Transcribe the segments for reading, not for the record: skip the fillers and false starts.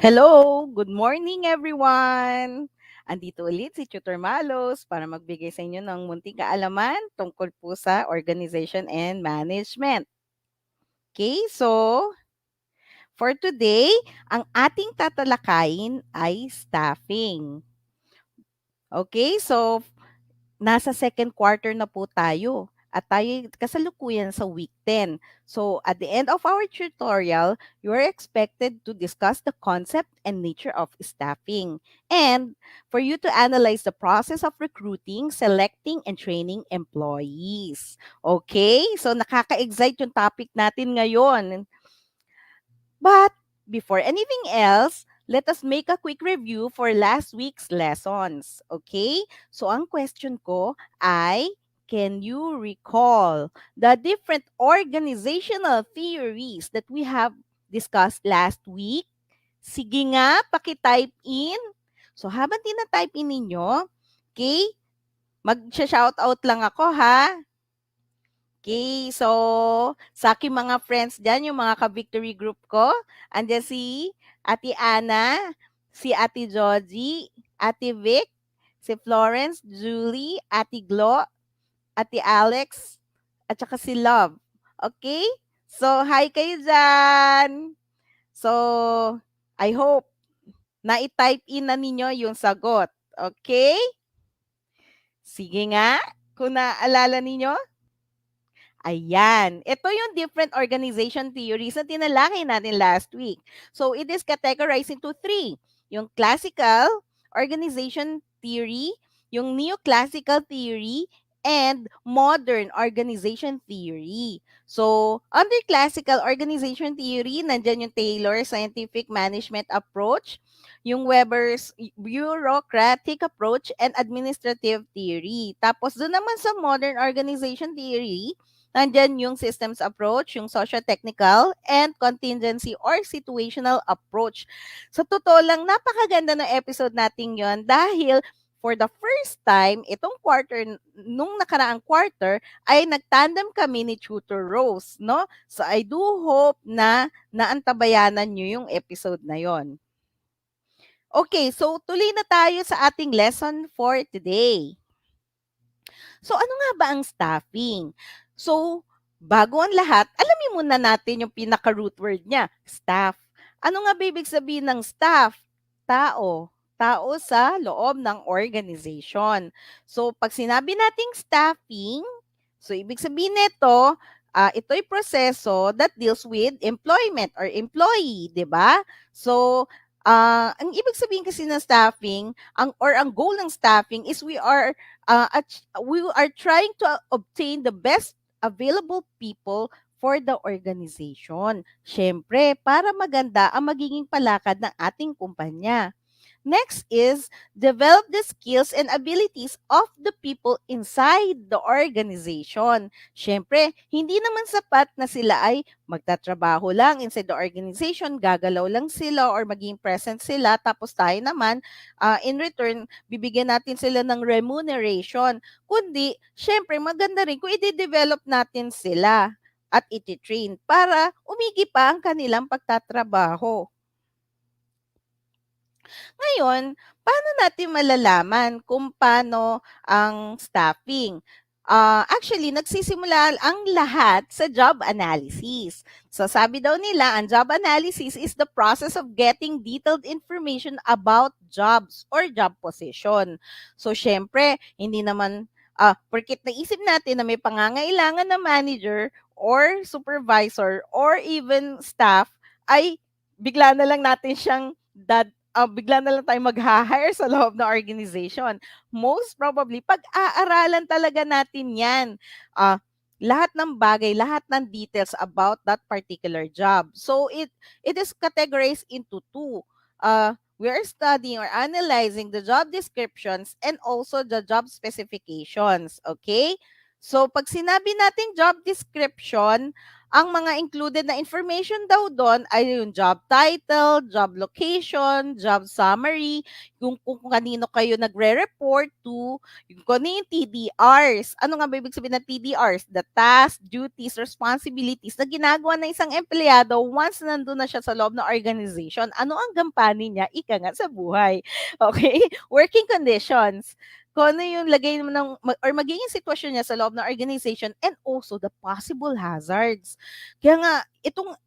Hello! Good morning everyone! Andito ulit si Tutor Malos para magbigay sa inyo ng munting kaalaman tungkol po sa organization and management. Okay, so for today, ang ating tatalakayin ay staffing. Okay, so nasa second quarter na po tayo at tayo kasalukuyan sa week 10. So, at the end of our tutorial, you are expected to discuss the concept and nature of staffing and for you to analyze the process of recruiting, selecting, and training employees. Okay? So, nakaka-excite yung topic natin ngayon. But before anything else, let us make a quick review for last week's lessons. Okay? So ang question ko ay, can you recall the different organizational theories that we have discussed last week? Sige nga, paki-type in. So habang tina-type in ninyo, okay, mag-shoutout lang ako ha. Okay, so sa aking mga friends dyan, yung mga ka-victory group ko, andyan si Ate Ana, si Ate Joji, Ate Vic, si Florence, Julie, Ate Glo, Ate Alex, at saka si Love. Okay? So, hi kayo dyan! So, I hope na i-type in na ninyo yung sagot. Okay? Sige nga, kung naaalala ninyo. Ayan. Ito yung different organization theories na tinalakay natin last week. So, it is categorized into three. Yung classical organization theory, yung neoclassical theory, and modern organization theory. So, under classical organization theory, nandyan yung Taylor's scientific management approach, yung Weber's bureaucratic approach, and administrative theory. Tapos, doon naman sa modern organization theory, nandyan yung systems approach, yung socio-technical, and contingency or situational approach. Sa totoo lang, napakaganda ng episode natin yon dahil for the first time, itong quarter, nung nakaraang quarter, ay nagtandem kami ni Tutor Rose, no? So I do hope na naantabayanan nyo yung episode na yon. Okay, so tuloy na tayo sa ating lesson for today. So ano nga ba ang staffing? So, bago ang lahat, alamin muna natin yung pinaka-root word niya, staff. Ano nga ba ibig sabihin ng staff? Tao. Tao sa loob ng organization. So, pag sinabi nating staffing, so ibig sabihin nito, ito'y proseso that deals with employment or employee, di ba? So, ang ibig sabihin kasi ng staffing, ang goal ng staffing is we are trying to obtain the best available people for the organization. Siyempre, para maganda ang magiging palakad ng ating kumpanya. Next is develop the skills and abilities of the people inside the organization. Siyempre, hindi naman sapat na sila ay magtatrabaho lang inside the organization, gagalaw lang sila or maging present sila, tapos tayo naman, in return, bibigyan natin sila ng remuneration. Kundi, siyempre, maganda rin kung i-develop natin sila at iti-train para umigi pa ang kanilang pagtatrabaho. Ngayon, paano natin malalaman kung paano ang staffing? Actually, nagsisimula ang lahat sa job analysis. So sabi daw nila, ang job analysis is the process of getting detailed information about jobs or job position. So syempre, hindi naman, porkit naisip natin na may pangangailangan na manager or supervisor or even staff, ay bigla na lang natin siyang bigla na lang tayong mag-hire sa loob ng organization. Most probably, pag-aaralan talaga natin yan. Lahat ng bagay, lahat ng details about that particular job. So, it is categorized into two. We are studying or analyzing the job descriptions and also the job specifications. Okay? So, pag sinabi natin job description, ang mga included na information daw doon ay yung job title, job location, job summary, yung kung kanino kayo nagre-report to, yung kung ano yung TDRs. Ano nga ba ibig sabihin ng TDRs? The tasks, duties, responsibilities na ginagawa ng isang empleyado once nandun na siya sa loob ng organization. Ano ang gampanin niya? Ika nga sa buhay. Okay? Working conditions, kung ano yung lagay mo ng or magiging sitwasyon niya sa loob ng organization, and also the possible hazards. Kaya nga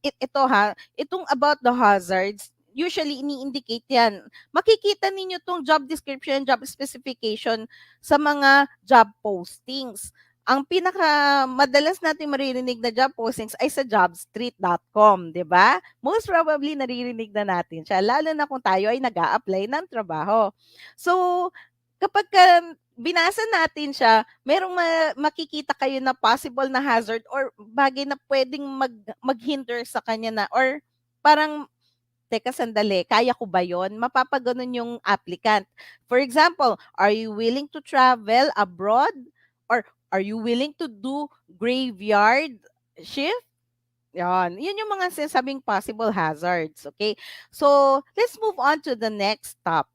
ito ha, itong about the hazards, usually ini-indicate yan. Makikita ninyo tong job description, job specification sa mga job postings. Ang pinaka madalas nating maririnig na job postings ay sa jobstreet.com, 'di ba? Most probably naririnig na natin siya lalo na kung tayo ay nag-a-apply ng trabaho. So, kapagka binasa natin siya, merong makikita kayo na possible na hazard or bagay na puwedeng mag-hinder sa kanya na or parang, "Teka sandali, kaya ko ba 'yun?" Mapapagano'n yung applicant. For example, "Are you willing to travel abroad?" Or, "Are you willing to do graveyard shift?" 'Yun yung mga sinasabing possible hazards, okay? So, let's move on to the next stop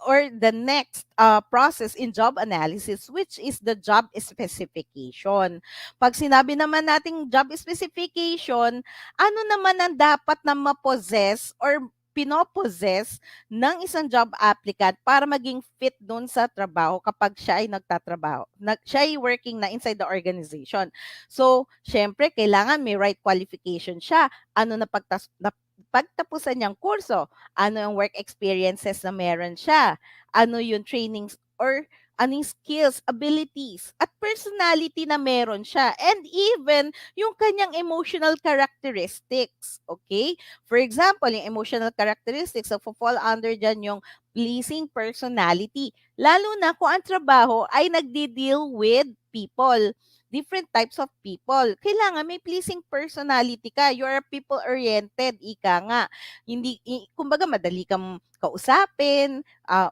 or the next process in job analysis, which is the job specification. Pag sinabi naman nating job specification, ano naman ang dapat na ma-possess or pino-possess ng isang job applicant para maging fit dun sa trabaho kapag siya ay nagtatrabaho, siya ay working na inside the organization. So, siyempre kailangan may right qualification siya. Ano na pagtapusan niyang kurso? Ano ang work experiences na meron siya? Ano yung trainings or anong skills, abilities, at personality na meron siya. And even yung kanyang emotional characteristics. Okay? For example, yung emotional characteristics, so fall under dyan yung pleasing personality. Lalo na kung ang trabaho ay nagdi-deal with people, different types of people. Kailangan may pleasing personality ka. You are people-oriented, ika nga. Hindi, kumbaga madali kang kausapin,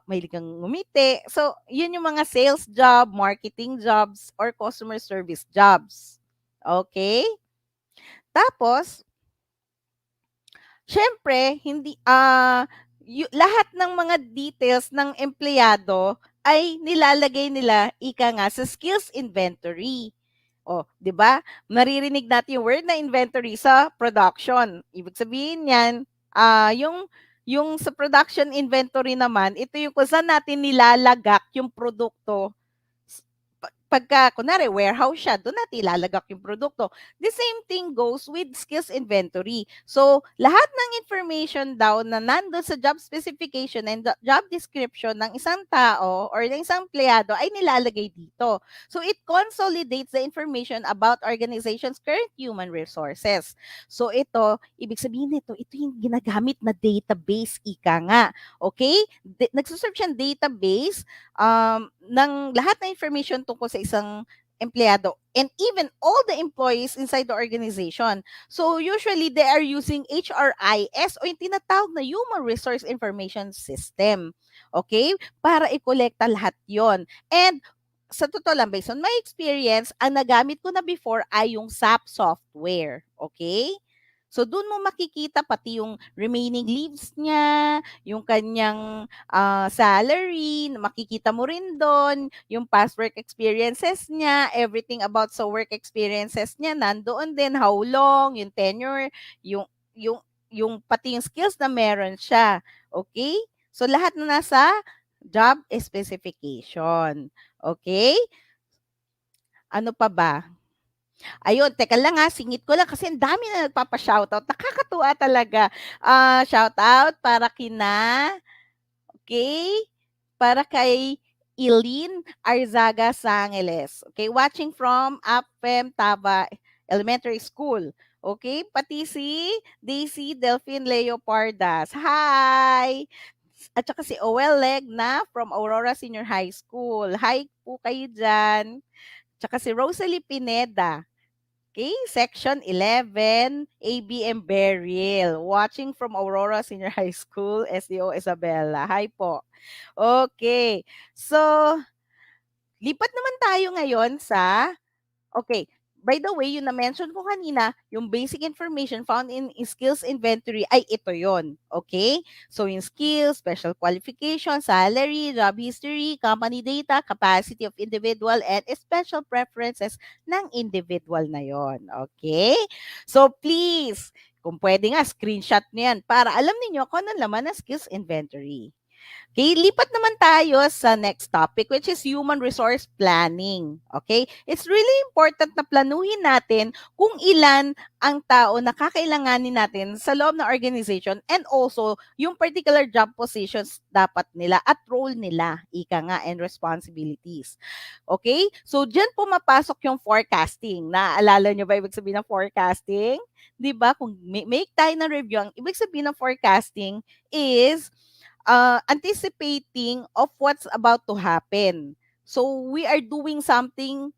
mahilig kang ngumiti. So, yun yung mga sales job, marketing jobs, or customer service jobs. Okay? Tapos, syempre, hindi, lahat ng mga details ng empleyado ay nilalagay nila, ika nga, sa skills inventory. O, 'di ba? Maririnig natin yung word na inventory sa production. Ibig sabihin niyan, yung sa production inventory naman, ito yung kung saan natin nilalagak yung produkto. Pagka kunwari warehouse siya, doon natin ilalagak yung produkto. The same thing goes with skills inventory. So, lahat ng information daw na nandoon sa job specification and the job description ng isang tao or ng isang empleyado ay nilalagay dito. So, it consolidates the information about organization's current human resources. So, ibig sabihin ito yung ginagamit na database, ika nga. Okay? Nagsuserve siyang database ng lahat ng information tungkol sa isang empleyado and even all the employees inside the organization. So usually they are using HRIS o yung tinatawag na Human Resource Information System. Okay? Para i-kolekta lahat yon. And sa totoo lang, based on my experience, ang nagamit ko na before ay yung SAP software. Okay? So, doon mo makikita pati yung remaining leaves niya, yung kanyang salary, makikita mo rin doon, yung past work experiences niya, everything about sa work experiences niya, nandoon din, how long, yung tenure, yung, yung, yung pati yung skills na meron siya. Okay? So, lahat na nasa job specification. Okay? Ano pa ba? Ayun, teka lang singit ko lang kasi ang dami na nagpapa-shoutout. Nakakatuwa talaga. Shoutout para kina, okay, para kay Eileen Arzaga Sangeles. Okay, watching from APFEM Taba Elementary School. Okay, pati si Daisy Delphine Leopardas. Hi! At saka si Oel Legna from Aurora Senior High School. Hi po kayo dyan. Tsaka si Rosalie Pineda. Okay, section 11, ABM Beryl, watching from Aurora Senior High School, SDO Isabela. Hi po. Okay, so lipat naman tayo ngayon sa, okay, by the way, yung na-mention ko kanina, yung basic information found in skills inventory ay ito yon. Okay? So, yung skills, special qualification, salary, job history, company data, capacity of individual, and special preferences ng individual na yon. Okay? So, please, kung pwede nga, screenshot niyo yan para alam niyo kung ano laman ng skills inventory. Okay, lipat naman tayo sa next topic which is human resource planning. Okay? It's really important na planuhin natin kung ilan ang tao na kakailanganin natin sa loob ng organization and also yung particular job positions dapat nila at role nila, ika nga, and responsibilities. Okay? So, dyan pumapasok yung forecasting. Naaalala nyo ba ibig sabihin ng forecasting? 'Di ba? Kung make tayo ng review, ang ibig sabihin ng forecasting is anticipating of what's about to happen. So we are doing something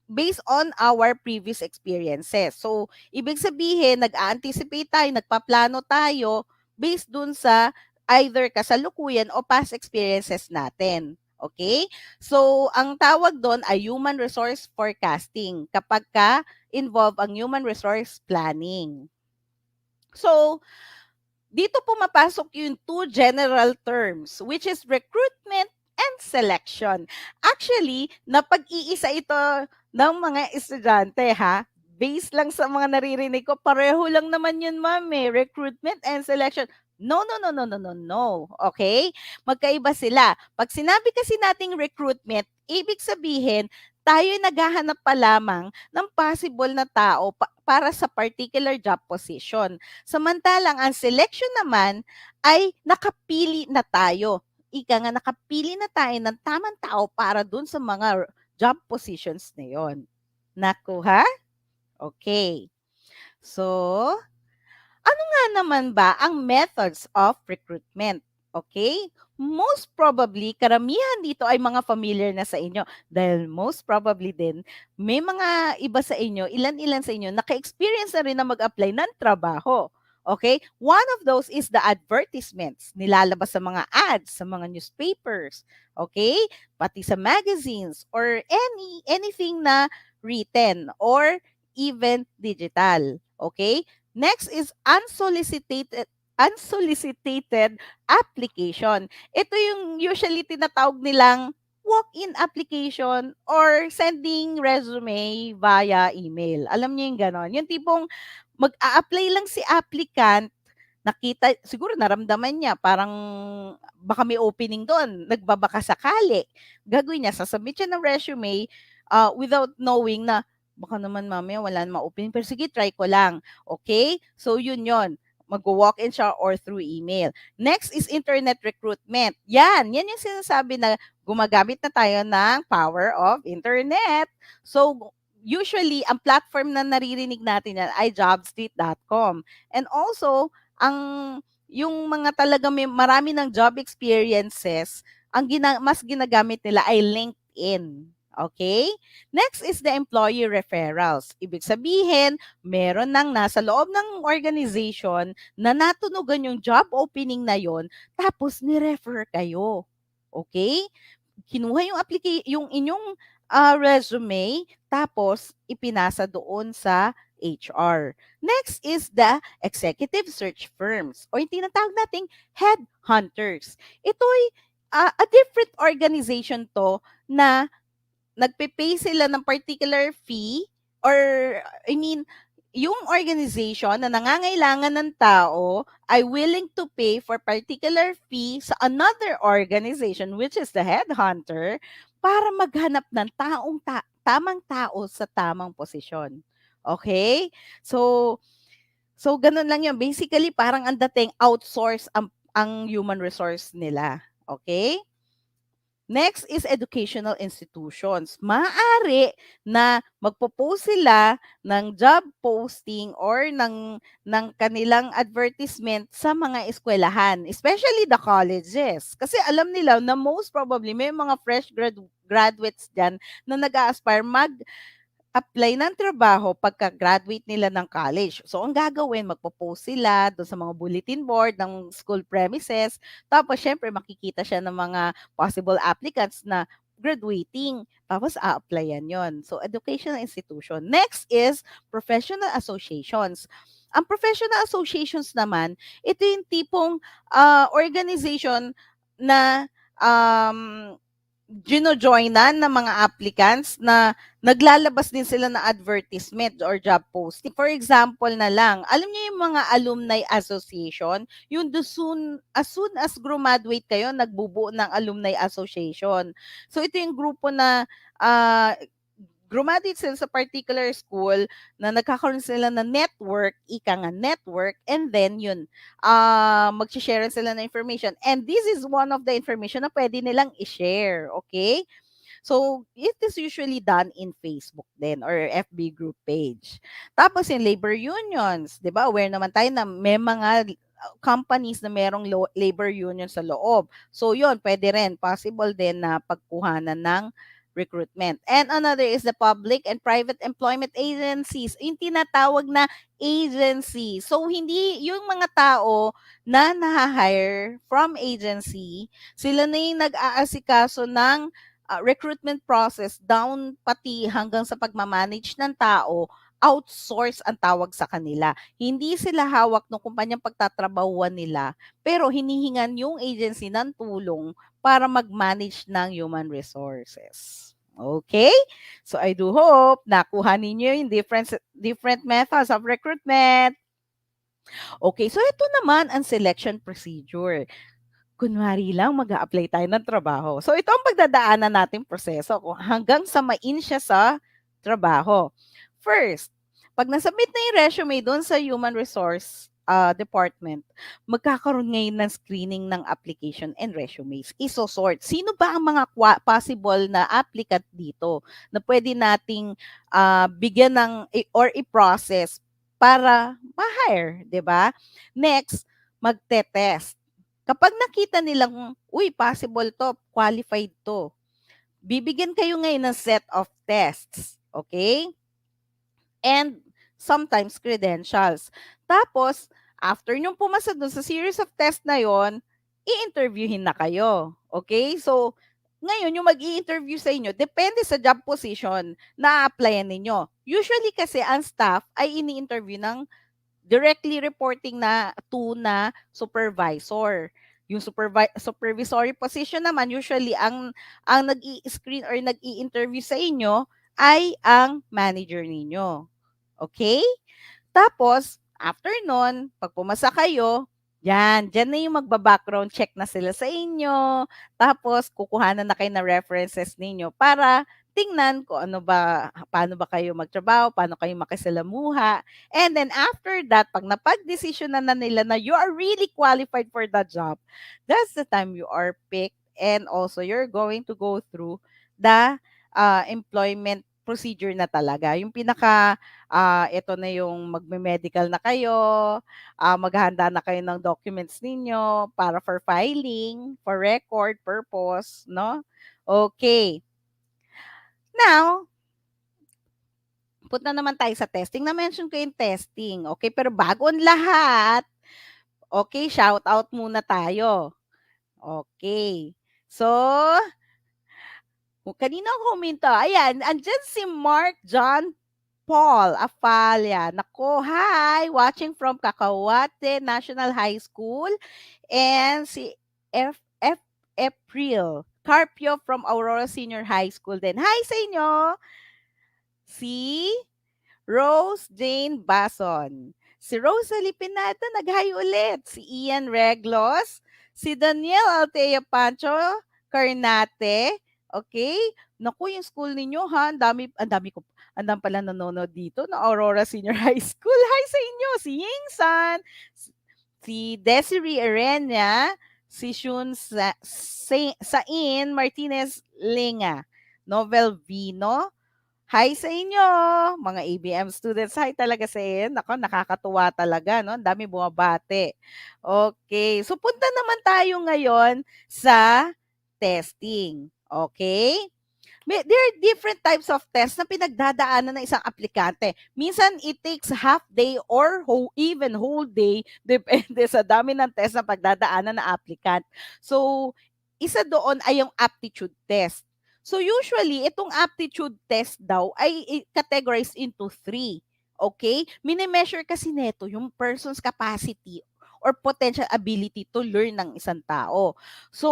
based on our previous experiences. So ibig sabihin, nag-anticipate tayo, nagpaplano tayo based dun sa either kasalukuyan o past experiences natin. Okay? So ang tawag doon ay human resource forecasting kapag ka involve ang human resource planning. So, dito pumapasok yung two general terms, which is recruitment and selection. Actually, napag-iisa ito ng mga estudyante, ha? Based lang sa mga naririnig ko, pareho lang naman yun, ma'am, recruitment and selection. No, no, no, no, no, no, no. Okay? Magkaiba sila. Pag sinabi kasi nating recruitment, ibig sabihin, tayo naghahanap pa lamang ng possible na tao para sa particular job position. Samantalang ang selection naman ay nakapili na tayo. Ika nga, nakapili na tayo ng tamang tao para dun sa mga job positions na yon. Nakuha? Okay. So, ano nga naman ba ang methods of recruitment? Okay? Most probably, karamihan dito ay mga familiar na sa inyo. Dahil most probably din, may mga iba sa inyo, ilan-ilan sa inyo, naka-experience na rin na mag-apply ng trabaho. Okay? One of those is the advertisements. Nilalabas sa mga ads, sa mga newspapers. Okay? Pati sa magazines or anything na written or even digital. Okay? Next is unsolicited application. Ito yung usually tinatawag nilang walk-in application or sending resume via email. Alam niyo yung ganon. Yung tipong mag-a-apply lang si applicant, nakita, siguro naramdaman niya, parang baka may opening doon, nagbabaka sakali. Gagawin niya, sasubmit siya ng resume without knowing na baka naman mamaya wala namang opening. Pero sige, try ko lang. Okay? So, yun yon. Mag-walk-in siya or through email. Next is internet recruitment. Yan yung sinasabi na gumagamit na tayo ng power of internet. So, usually, ang platform na naririnig natin yan ay jobstreet.com. And also, yung mga talaga may marami ng job experiences, mas ginagamit nila ay LinkedIn. Okay? Next is the employee referrals. Ibig sabihin, meron nang nasa loob ng organization na natunugan yung job opening na yon, tapos ni-refer kayo. Okay? Kinuha yung inyong resume, tapos ipinasa doon sa HR. Next is the executive search firms o yung tinatawag nating headhunters. Ito ay a different organization to na nagpe-pay sila ng particular fee or I mean, yung organization na nangangailangan ng tao ay willing to pay for particular fee sa another organization which is the headhunter para maghanap ng tamang tao sa tamang posisyon. Okay? So ganun lang yun. Basically, parang ang dating outsource ang human resource nila. Okay? Next is educational institutions. Maaari na magpo-post sila ng job posting or ng kanilang advertisement sa mga eskwelahan, especially the colleges. Kasi alam nila na most probably may mga fresh graduates diyan na nag-a-aspire apply ng trabaho pagka-graduate nila ng college. So, ang gagawin, magpo-post sila doon sa mga bulletin board ng school premises. Tapos, syempre, makikita siya ng mga possible applicants na graduating. Tapos a-applyan yon. So, educational institution. Next is professional associations. Ang professional associations naman, ito yung tipong organization na um, gino-joinan ng mga applicants na naglalabas din sila ng advertisement or job posting. For example na lang, alam niyo yung mga alumni association, yung as soon as graduate kayo, nagbubuo ng alumni association. So ito yung grupo na graduate sila sa particular school na nagkakaroon sila ng network, ika nga network, and then yun, mag-share sila ng information. And this is one of the information na pwede nilang i-share, okay? So, it is usually done in Facebook then or FB group page. Tapos yung labor unions, 'di ba? Aware naman tayo na may mga companies na merong labor union sa loob. So, yun, pwede rin. Possible din na pagkuhanan ng recruitment. And another is the public and private employment agencies. Yung tinatawag na agency. So, hindi yung mga tao na na-hire from agency, sila na yung nag-aasikaso ng recruitment process down pati hanggang sa pagmamanage ng tao, outsource ang tawag sa kanila. Hindi sila hawak ng kumpanyang pagtatrabahuan nila, pero hinihingan yung agency ng tulong para mag-manage ng human resources. Okay? So I do hope nakuha ninyo yung different methods of recruitment. Okay, so ito naman ang selection procedure. Kunwari lang mag apply tayo ng trabaho. So ito ang pagdadaanan nating proseso kung hanggang sa ma-in siya sa trabaho. First, pag nasubmit na yung resume doon sa human resource department, magkakaroon ngayon ng screening ng application and resumes. Isosort. Sino ba ang mga possible na applicant dito na pwede nating bigyan ng or i-process para ma-hire, 'di ba? Next, magte-test. Kapag nakita nilang, uy, possible to, qualified to, bibigyan kayo ngayon ng set of tests. Okay? And sometimes credentials. Tapos, after nyong pumasa dun sa series of tests na yon, i-interviewin na kayo. Okay? So, ngayon, yung mag-i-interview sa inyo, depende sa job position na applyan ninyo. Usually kasi, ang staff ay ini-interview ng directly reporting na to na supervisor. Yung supervisory position naman, usually ang nag-i-screen or nag-i-interview sa inyo ay ang manager ninyo. Okay? Tapos, after nun, pag pumasa kayo, dyan na yung magba-background check na sila sa inyo. Tapos, kukuhanan na kayo ng references ninyo para tingnan ko ano ba, paano ba kayo magtrabaho, paano kayo makisalamuha. And then after that, pag napag-decision na nila na you are really qualified for the job, that's the time you are picked and also you're going to go through the employment procedure na talaga. Yung pinaka ito na yung magme-medical na kayo, maghahanda na kayo ng documents ninyo para for filing, for record purpose, no? Okay. Now, punta naman tayo sa testing. Na-mention ko yung testing, okay? Pero bago ang lahat, okay, shout out muna tayo. Okay. So, kanina ako huminto. Ayan, andyan si Mark John Paul Afalia. Nako, hi! Watching from Cacahuate National High School. And si F. April Carpio from Aurora Senior High School din. Hi sa inyo! Si Rose Jane Bason. Si Rosalie Pinata, nag-hi ulit. Si Ian Reglos. Si Daniel Altea Pancho Carnate. Okay? Naku, yung school ninyo ha, ang dami pala nanonood dito na Aurora Senior High School. Hi sa inyo, si Yingsan, si Desiree Arena, si Shun Sain Martinez Linga, Novel Vino. Hi sa inyo, mga ABM students. Hi talaga sa inyo. Nako, nakakatuwa talaga, no? Ang dami bumabate. Okay, so punta naman tayo ngayon sa testing. Okay? There are different types of tests na pinagdadaanan ng isang aplikante. Minsan, it takes half day or even whole day, depende sa dami ng test na pagdadaanan ng applicant. So, isa doon ay yung aptitude test. So usually, itong aptitude test daw ay categorized into 3. Okay? Mini-measure kasi neto yung person's capacity or potential ability to learn ng isang tao. So,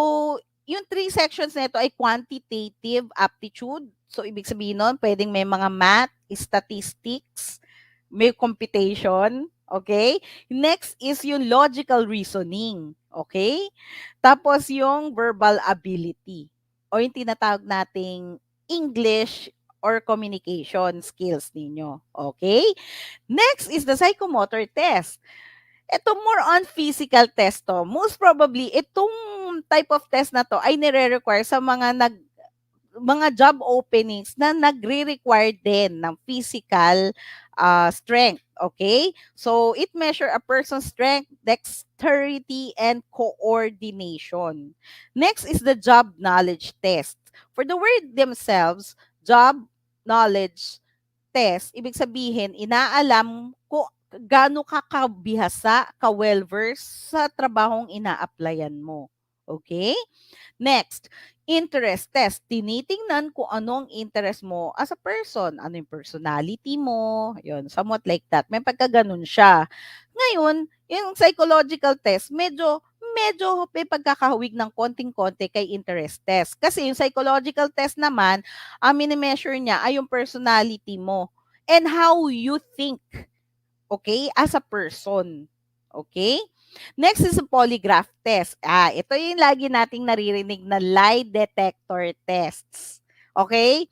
yung 3 sections nito ay quantitative aptitude. So, ibig sabihin nun, pwedeng may mga math, statistics, may computation, okay? Next is yung logical reasoning, okay? Tapos yung verbal ability o yung tinatawag nating English or communication skills ninyo, okay? Next is the psychomotor test. Ito more on physical test to. Most probably, itong type of test na to ay nire-require sa mga job openings na nagre-require din ng physical strength. Okay? So, it measure a person's strength, dexterity, and coordination. Next is the job knowledge test. For the word themselves, job knowledge test, ibig sabihin, inaalam ko gaano ka kabihasa, ka-well-versed sa trabahong ina-applyan mo. Okay? Next, interest test. Tinitingnan kung anong interest mo as a person. Ano yung personality mo. Yun, somewhat like that. May pagkaganon siya. Ngayon, yung psychological test, medyo may pagkakahawig ng konting-konti kay interest test. Kasi yung psychological test naman, ang mini-measure niya ay yung personality mo and how you think, okay, as a person. Okay? Next is a polygraph test. Ito yung lagi nating naririnig na lie detector tests. Okay?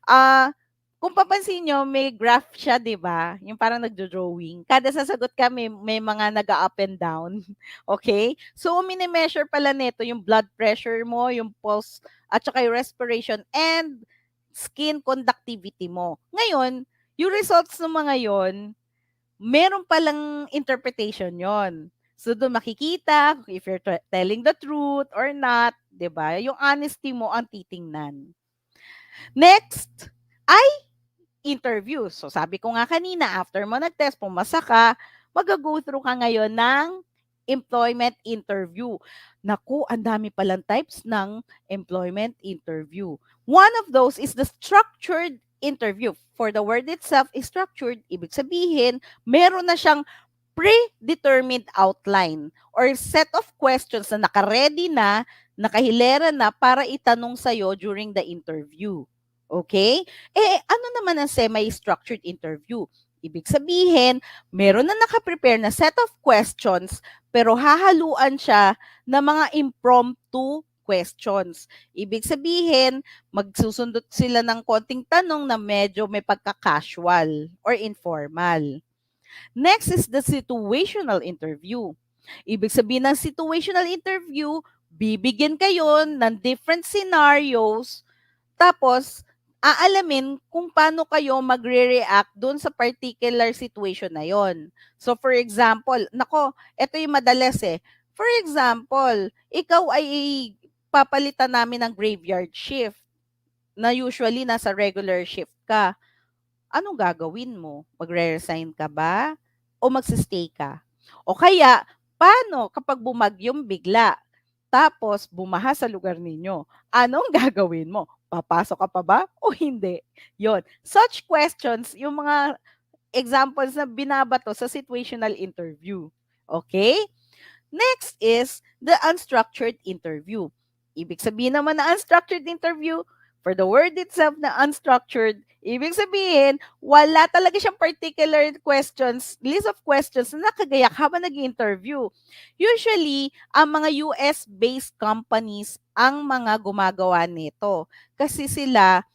Ah, kung papansin nyo, may graph siya, di ba? Yung parang nagdo-drawing. Kada sasagot ka, may mga nag-up and down. Okay? So, mini-measure pala nito yung blood pressure mo, yung pulse, at saka yung respiration, and skin conductivity mo. Ngayon, yung results ng mga yon, meron palang interpretation yon. So, doon makikita if you're telling the truth or not, di ba? Yung honesty mo ang titingnan. Next, ay interview. So, sabi ko nga kanina, after mo nag-test, pumasa ka, mag-go through ka ngayon ng employment interview. Naku, ang dami palang types ng employment interview. One of those is the structured interview. For the word itself is structured, ibig sabihin, meron na siyang predetermined outline or set of questions na naka-ready na, nakahilera na para itanong sa'yo during the interview. Okay? Ano naman ang semi-structured interview? Ibig sabihin, meron na nakaprepare na set of questions pero hahaluan siya ng mga impromptu questions. Ibig sabihin, magsusundot sila ng konting tanong na medyo may pagka-casual or informal. Next is the situational interview. Ibig sabihin ng situational interview, bibigyan kayo ng different scenarios, tapos aalamin kung paano kayo magre-react doon sa particular situation na yon. So for example, nako, ito yung madalas eh. For example, ikaw ay papalitan namin ng graveyard shift na usually nasa regular shift ka. Anong gagawin mo? Magre-resign ka ba? O magsistay ka? O kaya, paano kapag bumagyong bigla? Tapos, bumaha sa lugar ninyo. Anong gagawin mo? Papasok ka pa ba o hindi? Yon. Such questions, yung mga examples na binabato sa situational interview. Okay? Next is the unstructured interview. Ibig sabihin naman na unstructured interview, for the word itself na unstructured, ibig sabihin, wala talaga siyang particular questions, list of questions na nakagayak habang nag-interview. Usually, ang mga US-based companies ang mga gumagawa nito. Kasi sila,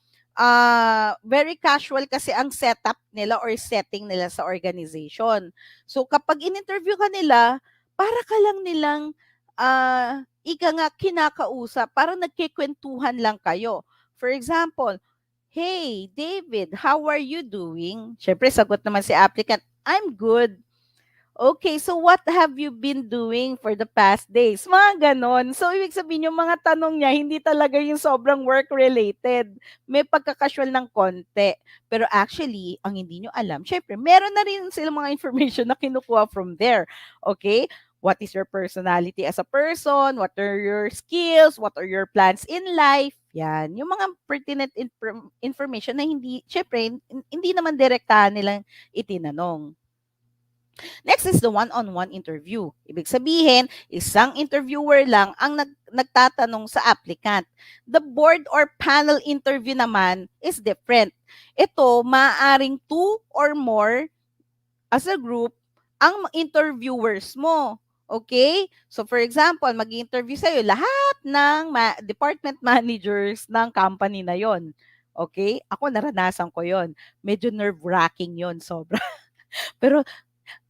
very casual kasi ang setup nila or setting nila sa organization. So, kapag in-interview ka nila, para ka lang nilang ika nga kinakausap, parang nagkikwentuhan lang kayo. For example, "Hey, David, how are you doing?" Siyempre, sagot naman si applicant, "I'm good." Okay, so what have you been doing for the past days? Mga ganon. So, ibig sabihin yung mga tanong niya, hindi talaga yung sobrang work-related. May pagkakasual ng konti. Pero actually, ang hindi nyo alam, syempre, meron na rin sila mga information na kinukuha from there. Okay? what is your personality as a person, what are your skills, what are your plans in life. Yan, yung mga pertinent information na hindi, syempre, hindi naman direktahan nilang itinanong. Next is the one-on-one interview. Ibig sabihin, isang interviewer lang ang nagtatanong sa applicant. The board or panel interview naman is different. Ito, maaaring 2 or more as a group ang interviewers mo. Okay? So for example, mag-interview sa'yo lahat ng department managers ng company na yon. Okay? Ako naranasan ko yon. Medyo nerve-wracking yon, sobra. Pero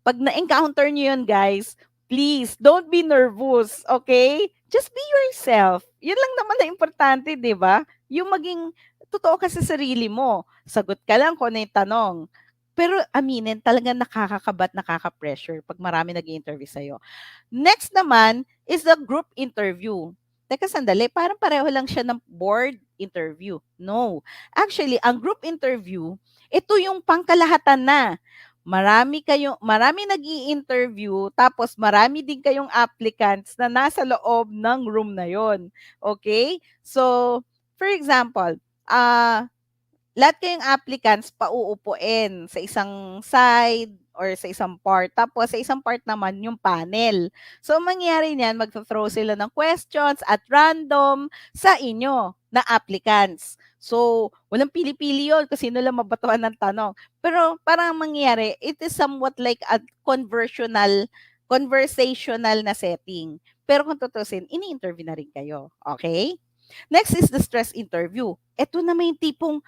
pag na-encounter niyo yun, guys, please, don't be nervous, okay? Just be yourself. Yun lang naman na importante, di ba? Yung maging totoo ka sa sarili mo. Sagot ka lang kung ano yung tanong. Pero aminin, talaga nakakakabat, nakaka-pressure pag marami nag-interview sa'yo. Next naman is the group interview. Teka, sandali, parang pareho lang siya ng board interview. No. Actually, ang group interview, ito yung pangkalahatan na. Marami nag-i-interview, tapos marami din kayong applicants na nasa loob ng room na yon. Okay? So, for example, lahat kayong applicants pauupuin sa isang side or sa isang part. Tapos sa isang part naman yung panel. So, mangyayari niyan, magto-throw sila ng questions at random sa inyo na applicants. So, walang pili-pili yun kung sino lang mabatuhan ng tanong. Pero parang mangyayari, it is somewhat like a conversational na setting. Pero kung tutusin, ini-interview na rin kayo. Okay? Next is the stress interview. Ito na may tipong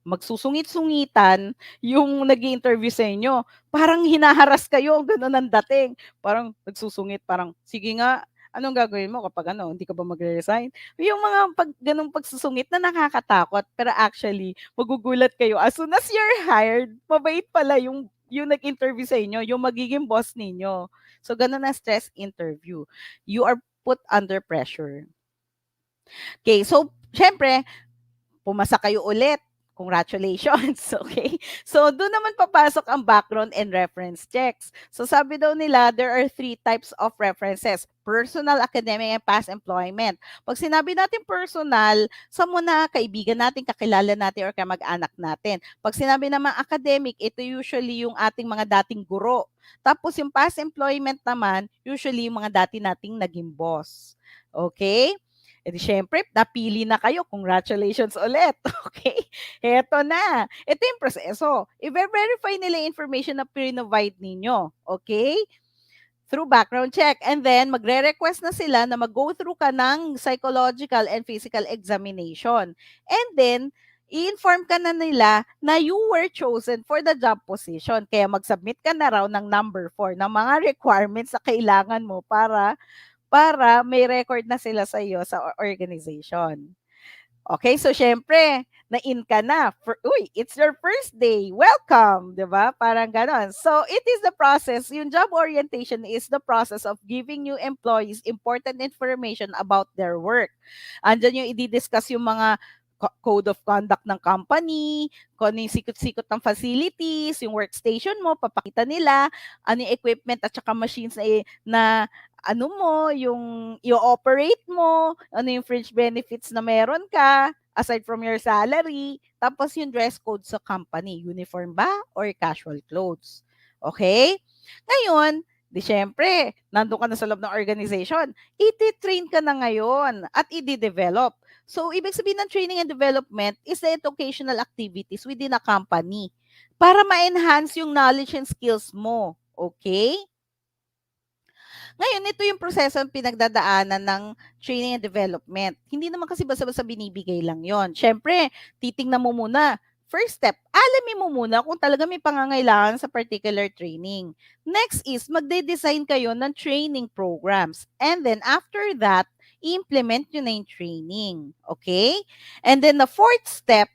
magsusungit-sungitan yung nag-i-interview sa inyo. Parang hinaharas kayo, gano'n ang dating. Parang nagsusungit, parang, sige nga, anong gagawin mo kapag hindi ka ba magre-resign? Yung mga ganong pagsusungit na nakakatakot, pero actually, magugulat kayo. As soon as you're hired, mabait pala yung nag-interview sa inyo, yung magiging boss ninyo. So, ganun ang stress interview. You are put under pressure. Okay, so, syempre, pumasa kayo ulit. Congratulations, okay? So, doon naman papasok ang background and reference checks. So, sabi daw nila, there are 3 types of references. Personal, academic, and past employment. Pag sinabi natin personal, sa muna kaibigan natin, kakilala natin, or kamag-anak natin. Pag sinabi naman academic, ito usually yung ating mga dating guro. Tapos yung past employment naman, usually yung mga dati nating naging boss. Okay? E di syempre, napili na kayo. Congratulations ulit. Okay? Eto na. Ito yung proseso. I-verify nila yung information na provide ninyo. Okay? Through background check. And then, magre-request na sila na mag-go through ka ng psychological and physical examination. And then, i-inform ka na nila na you were chosen for the job position. Kaya mag-submit ka na raw ng number 4 ng mga requirements na kailangan mo para may record na sila sa iyo sa organization. Okay, so syempre, na-in ka na. It's your first day. Welcome, 'di ba? Parang ganon. So, it is the process. Yung job orientation is the process of giving new employees important information about their work. Andyan yung i-discuss yung mga code of conduct ng company, kung ano yung sikot-sikot ng facilities, yung workstation mo, papakita nila, ano yung equipment at saka machines na ano mo, yung i-operate mo, ano yung fringe benefits na meron ka, aside from your salary, tapos yung dress code sa company, uniform ba or casual clothes. Okay? Ngayon, di syempre, nandun ka na sa loob ng organization, iti-train ka na ngayon at i-develop. So, ibig sabihin ng training and development is the educational activities within a company para ma-enhance yung knowledge and skills mo. Okay? Ngayon, ito yung proseso ang pinagdadaanan ng training and development. Hindi naman kasi basta-basta binibigay lang yon. Siyempre, titingnan mo muna. First step, alamin mo muna kung talaga may pangangailangan sa particular training. Next is, magde-design kayo ng training programs. And then, after that, i-implement nyo na yung training. Okay? And then, the fourth step,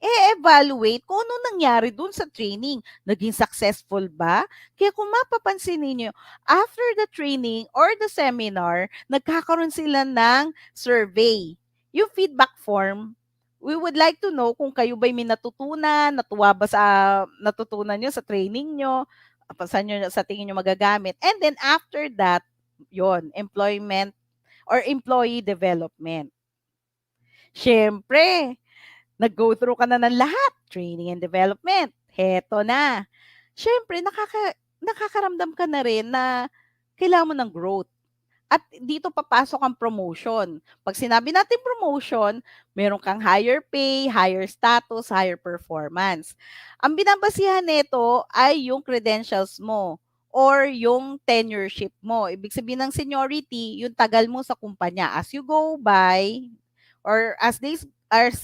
evaluate kung ano nangyari dun sa training. Naging successful ba? Kaya kung mapapansin ninyo, after the training or the seminar, nagkakaroon sila ng survey. Yung feedback form, we would like to know kung kayo ba'y may natutunan, natuwa ba sa natutunan nyo sa training nyo, saan nyo, sa tingin nyo magagamit. And then after that, yon employment or employee development. Siyempre, nag-go through ka na ng lahat. Training and development. Heto na. Siyempre, nakakaramdam ka na rin na kailangan mo ng growth. At dito papasok ang promotion. Pag sinabi natin promotion, meron kang higher pay, higher status, higher performance. Ang binabasihan nito ay yung credentials mo or yung tenureship mo. Ibig sabihin ng seniority, yung tagal mo sa kumpanya. As you go by, or as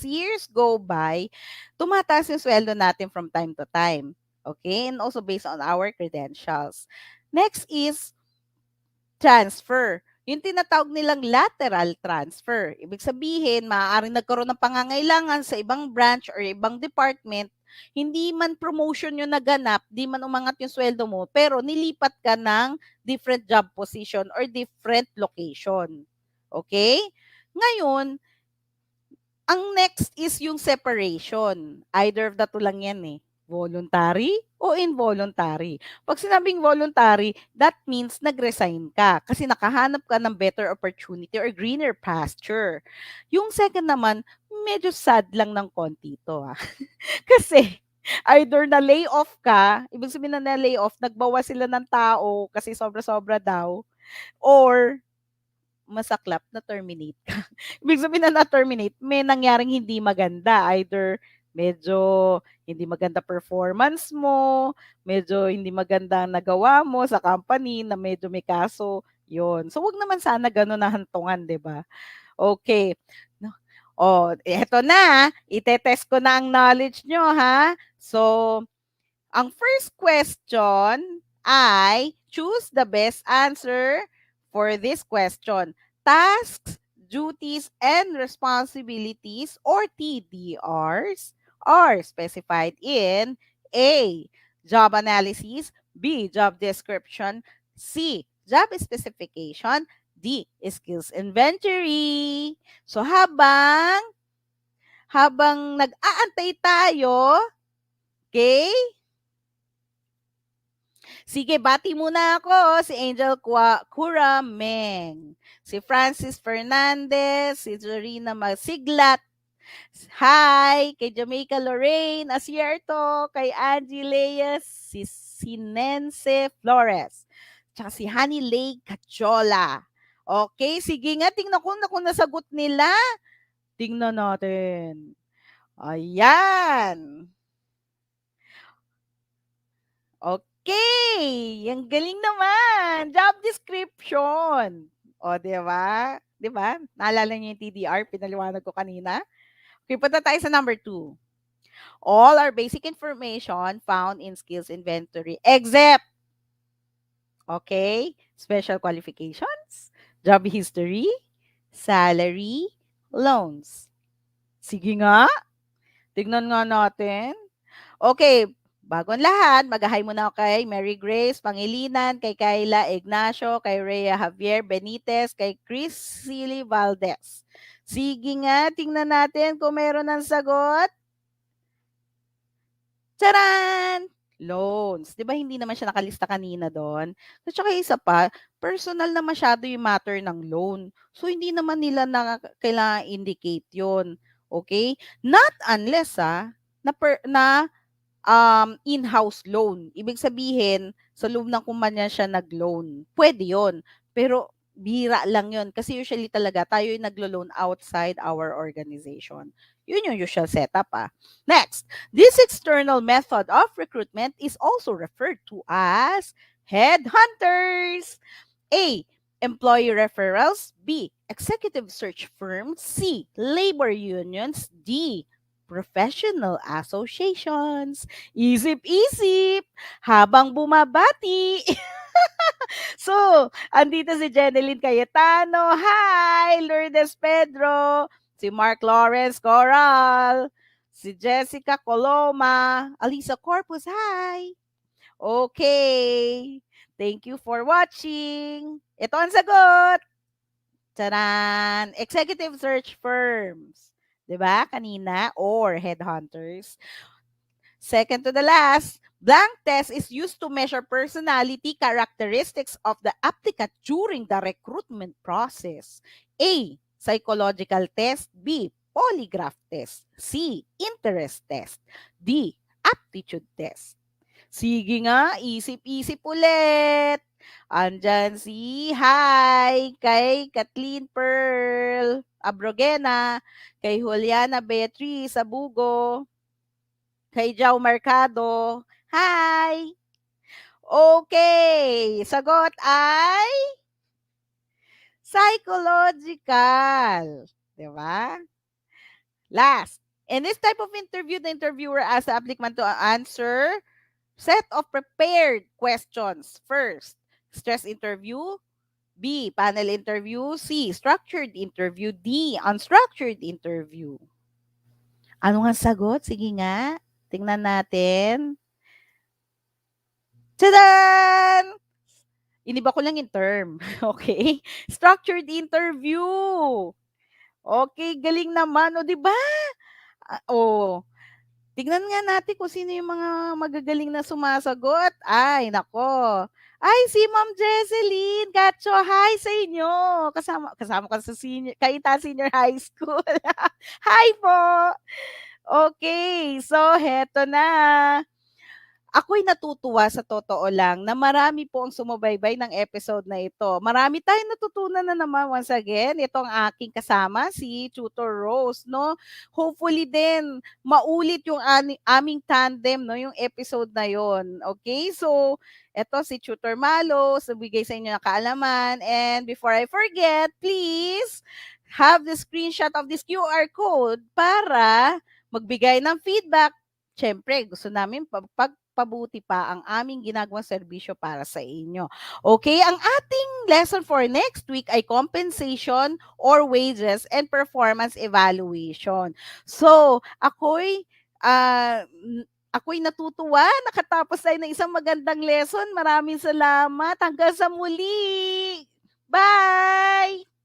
years go by, tumataas yung sweldo natin from time to time. Okay? And also based on our credentials. Next is transfer. Yung tinatawag nilang lateral transfer. Ibig sabihin, maaaring nagkaroon ng pangangailangan sa ibang branch or ibang department, hindi man promotion yung naganap, di man umangat yung sweldo mo, pero nilipat ka ng different job position or different location. Okay? Ngayon, ang next is yung separation. Either of the two lang yan eh. Voluntary o involuntary. Pag sinabing voluntary, that means nag-resign ka kasi nakahanap ka ng better opportunity or greener pasture. Yung second naman, medyo sad lang ng konti to ha. Kasi either na lay off ka, ibig sabihin na lay off, nagbawa sila ng tao kasi sobra-sobra daw, or masaklap na terminate ka. Ibig sabihin na na-terminate, may nangyaring hindi maganda. Either medyo hindi maganda performance mo, medyo hindi maganda nagawa mo sa company na medyo may kaso, yon. So, wag naman sana gano'n na hantungan, di ba? Okay. No. Oh, eto na. Itetest ko na ang knowledge nyo, ha? So, ang first question ay choose the best answer for this question. Tasks, duties, and responsibilities or TDRs are specified in A. Job analysis, B. Job description, C. Job specification, D. Skills inventory. So habang nag-aantay tayo, okay? Sige, bati muna ako. Si Angel Kurameng. Si Francis Fernandez. Si Zorina Masiglat. Hi! Kay Jamaica Lorraine Asierto. Kay Angie Leyes. Si Sinense Flores. Tsaka si Honey Lake Cachola. Okay, sige nga. Tingnan ko na kung nasagot nila. Tingnan natin. Ayan. Okay, ang galing naman. Job description. O, di ba? Di ba? Naalala niyo yung TDR? Pinaliwanag ko kanina. Okay, punta tayo sa number 2. All our basic information found in skills inventory except, okay, special qualifications, job history, salary, loans. Sige nga. Tignan nga natin. Okay, bago ang lahat, mag-hi muna ako kay Mary Grace Pangilinan, kay Kayla Ignacio, kay Rhea Javier Benitez, kay Chris Silly Valdez. Sige nga, tingnan natin kung meron ng sagot. Charan! Loans. Di ba hindi naman siya nakalista kanina doon? At saka isa pa, personal na masyado yung matter ng loan. So, hindi naman nila kailangan indicate yon. Okay? Not unless na in-house loan. Ibig sabihin, sa loob ng kumpanya siya nag-loan. Pwede yon. Pero bihira lang yon. Kasi usually talaga, tayo yung naglo-loan outside our organization. Yun yung usual setup. Next, this external method of recruitment is also referred to as headhunters. A. Employee referrals. B. Executive search firms. C. Labor unions. D. Professional associations. Isip-isip habang bumabati. So, andito si Jeneline Cayetano. Hi! Lourdes Pedro. Si Mark Lawrence Coral. Si Jessica Coloma. Alisa Corpus. Hi! Okay. Thank you for watching. Ito ang sagot. Taran! Executive search firms. 'Di ba? Kanina or headhunters. Second to the last, blank test is used to measure personality characteristics of the applicant during the recruitment process. A. Psychological test. B. Polygraph test. C. Interest test. D. Aptitude test. Sige nga, isip-isip ulit. Andyan si Hi, kay Kathleen Pearl Abrogena, kay Juliana Beatriz Abugo, kay Jao Mercado. Hi! Okay, sagot ay psychological. Diba? Last. In this type of interview, the interviewer asks the applicant to answer set of prepared questions. First, stress interview. B, panel interview. C, structured interview. D, unstructured interview. Ano nga sagot? Sige nga. Tingnan natin. Tadaan! Iniba ko lang yung term. Okay? Structured interview. Okay, galing naman. O, di ba? Tignan nga natin kung sino yung mga magagaling na sumasagot. Ay, nako. Ay, si Ma'am Jesseline Gacho, hi sa inyo. Kasama ka sa Kaita Senior High School. Hi po. Okay, so heto na. Ako'y natutuwa sa totoo lang na marami po ang sumubaybay ng episode na ito. Marami tayong natutunan na naman once again. Ito ang aking kasama, si Tutor Rose, no? Hopefully din, maulit yung aming tandem, no? Yung episode na yon. Okay? So, ito si Tutor Malo, bigay sa inyo ng kaalaman. And before I forget, please have the screenshot of this QR code para magbigay ng feedback. Siyempre, gusto namin pagpabuti pa ang aming ginagawang serbisyo para sa inyo. Okay, ang ating lesson for next week ay compensation or wages and performance evaluation. So, ako'y natutuwa, nakatapos tayo ng isang magandang lesson. Maraming salamat. Hanggang sa muli. Bye!